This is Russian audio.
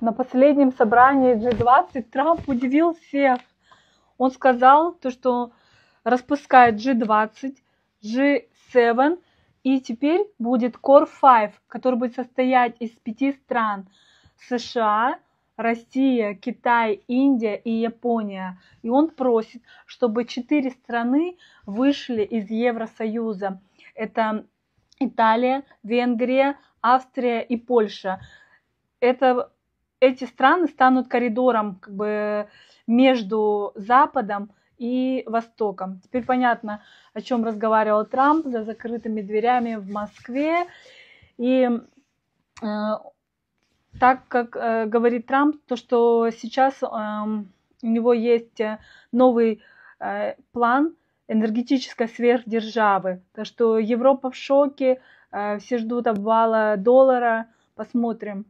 На последнем собрании G20 Трамп удивил всех. Он сказал, что распускает G20, G7, и теперь будет Core 5, который будет состоять из 5 стран: США, Россия, Китай, Индия и Япония. И он просит, чтобы 4 страны вышли из Евросоюза. Это Италия, Венгрия, Австрия и Польша. Эти страны станут коридором между Западом и Востоком. Теперь понятно, о чем разговаривал Трамп за закрытыми дверями в Москве. И так как говорит Трамп, то что сейчас у него есть новый план энергетической сверхдержавы. Так что Европа в шоке, все ждут обвала доллара. Посмотрим.